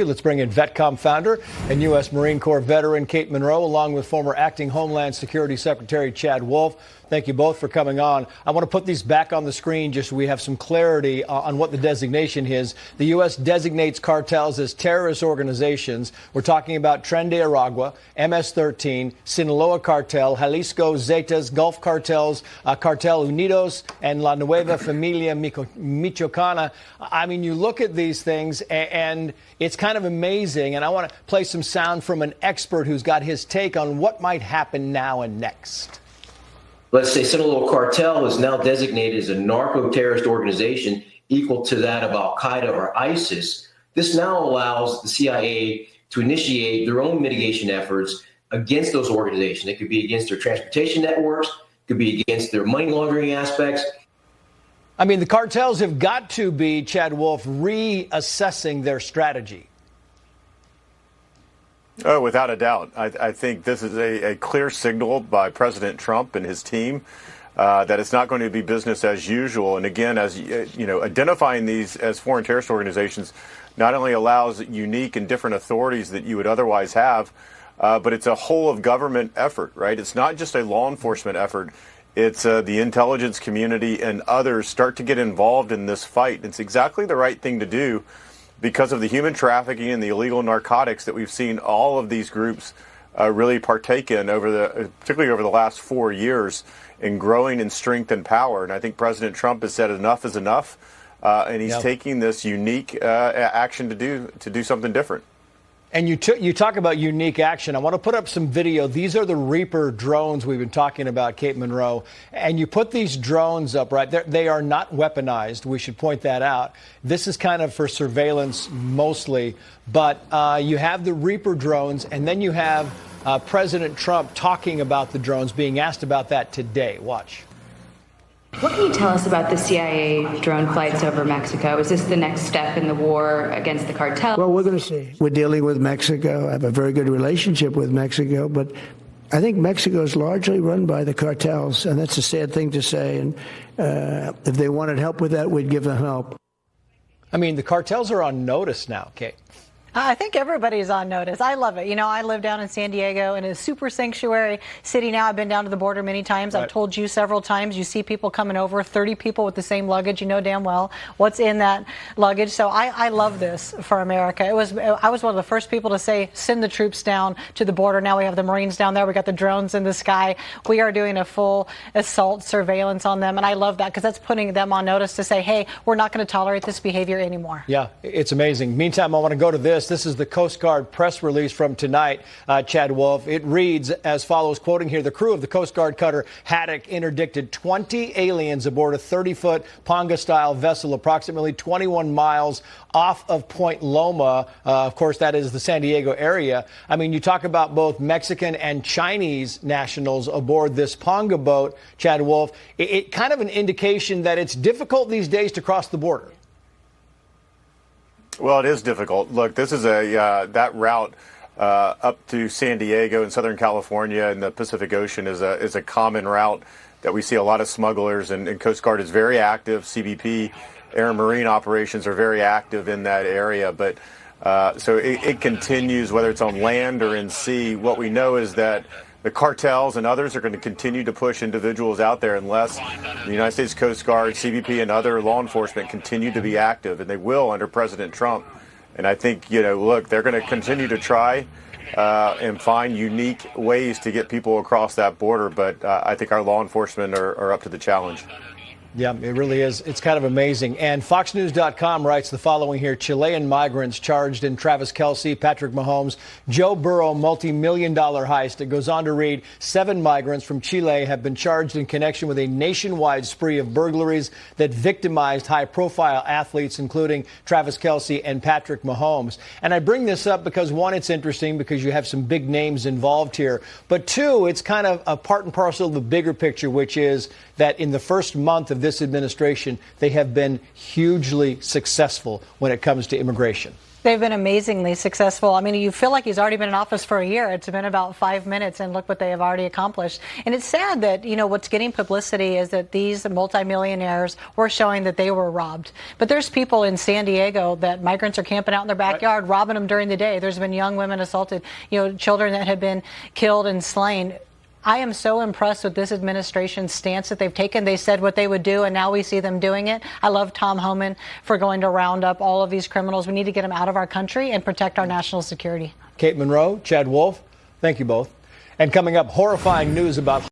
Let's bring in VETCOM founder and U.S. Marine Corps veteran Kate Monroe, along with former acting Homeland Security Secretary Chad Wolf. Thank you both for coming on. I want to put these back on the screen just so we have some clarity on what the designation is. The U.S. designates cartels as terrorist organizations. We're talking about Tren de Aragua, MS-13, Sinaloa Cartel, Jalisco Zetas, Gulf Cartels, Cartel Unidos, and La Nueva Familia Michoacana. I mean, you look at these things, and it's kind of amazing. And I want to play some sound from an expert who's got his take on what might happen now and next. Let's say Sinaloa Cartel is now designated as a narco-terrorist organization equal to that of Al-Qaeda or ISIS. This now allows the CIA to initiate their own mitigation efforts against those organizations. It could be against their transportation networks, it could be against their money laundering aspects. I mean, the cartels have got to be, Chad Wolf, reassessing their strategy. Oh, without a doubt. I think this is a clear signal by President Trump and his team that it's not going to be business as usual. And again, as you know, identifying these as foreign terrorist organizations not only allows unique and different authorities that you would otherwise have, but it's a whole of government effort, right? It's not just a law enforcement effort. It's the intelligence community and others start to get involved in this fight. It's exactly the right thing to do, because of the human trafficking and the illegal narcotics that we've seen all of these groups really partake in particularly over the last 4 years, in growing in strength and power. And I think President Trump has said enough is enough, and he's taking this unique action to do something different. And you talk about unique action. I want to put up some video. These are the Reaper drones we've been talking about, Kate Monroe. And you put these drones up, right? They are not weaponized. We should point that out. This is kind of for surveillance mostly. But you have the Reaper drones, and then you have President Trump talking about the drones, being asked about that today. Watch. What can you tell us about the CIA drone flights over Mexico? Is this the next step in the war against the cartel? Well, we're going to see. We're dealing with Mexico. I have a very good relationship with Mexico, but I think Mexico is largely run by the cartels, and that's a sad thing to say. And if they wanted help with that, we'd give them help. I mean, the cartels are on notice now, Kate. I think everybody's on notice. I love it. You know, I live down in San Diego in a super sanctuary city now. I've been down to the border many times. Right. I've told you several times, you see people coming over, 30 people with the same luggage. You know damn well what's in that luggage. So I love this for America. I was one of the first people to say, send the troops down to the border. Now we have the Marines down there. We got the drones in the sky. We are doing a full assault surveillance on them. And I love that, because that's putting them on notice to say, hey, we're not going to tolerate this behavior anymore. Yeah, it's amazing. Meantime, I want to go to this. This is the Coast Guard press release from tonight, Chad Wolf. It reads as follows, quoting here, the crew of the Coast Guard cutter Haddock interdicted 20 aliens aboard a 30-foot Ponga-style vessel approximately 21 miles off of Point Loma. Of course, that is the San Diego area. I mean, you talk about both Mexican and Chinese nationals aboard this Ponga boat, Chad Wolf. It kind of an indication that it's difficult these days to cross the border. Well, it is difficult. Look, this is that route up to San Diego in Southern California and the Pacific Ocean is a common route that we see a lot of smugglers, and Coast Guard is very active. CBP, Air and Marine operations are very active in that area. But so it continues, whether it's on land or in sea. What we know is that the cartels and others are going to continue to push individuals out there unless the United States Coast Guard, CBP, and other law enforcement continue to be active, and they will under President Trump. And I think, look, they're going to continue to try and find unique ways to get people across that border. But I think our law enforcement are up to the challenge. Yeah, it really is. It's kind of amazing. And FoxNews.com writes the following here. Chilean migrants charged in Travis Kelce, Patrick Mahomes, Joe Burrow multi-million-dollar heist. It goes on to read, 7 migrants from Chile have been charged in connection with a nationwide spree of burglaries that victimized high-profile athletes, including Travis Kelce and Patrick Mahomes. And I bring this up because, one, it's interesting because you have some big names involved here. But, two, it's kind of a part and parcel of the bigger picture, which is that in the first month of this administration, they have been hugely successful when it comes to immigration. They've been amazingly successful. I mean, you feel like he's already been in office for a year. It's been about 5 minutes, and look what they have already accomplished. And it's sad that, what's getting publicity is that these multimillionaires were showing that they were robbed. But there's people in San Diego that migrants are camping out in their backyard, robbing them during the day. There's been young women assaulted, children that have been killed and slain. I am so impressed with this administration's stance that they've taken. They said what they would do, and now we see them doing it. I love Tom Homan for going to round up all of these criminals. We need to get them out of our country and protect our national security. Kate Monroe, Chad Wolf, thank you both. And coming up, horrifying news about